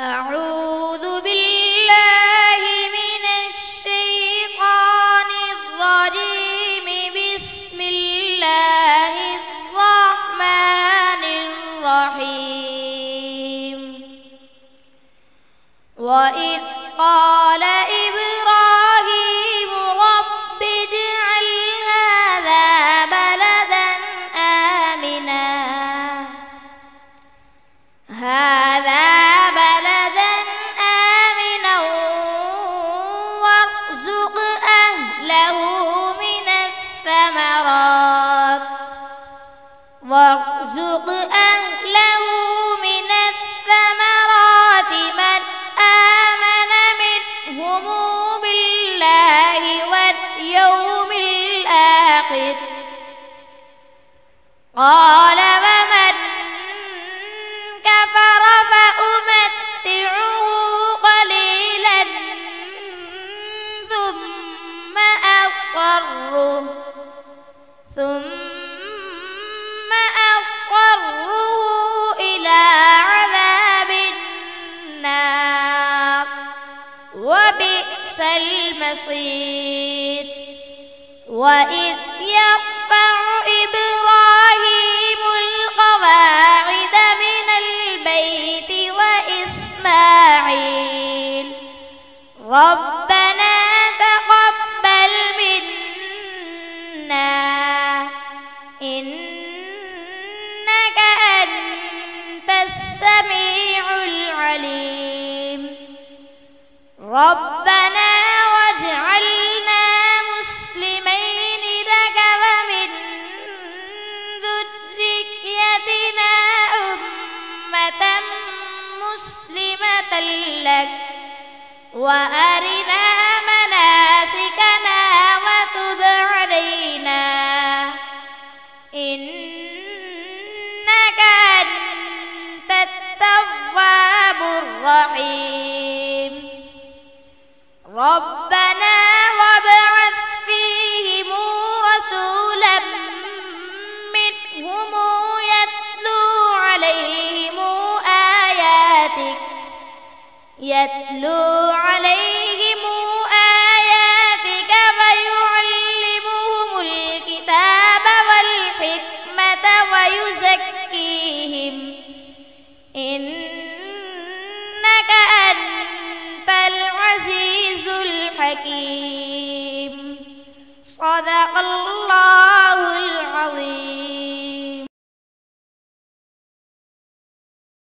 أعوذ بالله من الشيطان الرجيم. بسم الله الرحمن الرحيم. وإذ قال إبراهيم رب اجعل هذا بلدا آمنا وارزق أهله من الثمرات من آمن منهم بالله واليوم الآخر. قال ومن كفر فأمتعه قليلا ثم أضطره إلى عذاب النار وبئس المصير. وإذ يرفع إبراهيم القواعد من البيت وإسماعيل ربنا تقبل منا إنك أنت السميع العليم. ربنا واجعلنا مسلمين لك ومن ذريتنا أمة مسلمة لك وأرنا مناسكنا وتب علينا إنك أنت التواب الرحيم. ربنا وابعث فيهم رسولا منهم يتلو عليهم آياتك ويعلمهم الكتاب والحكمة ويزكيهم إنك أنت العزيز الحكيم. صدق الله العظيم.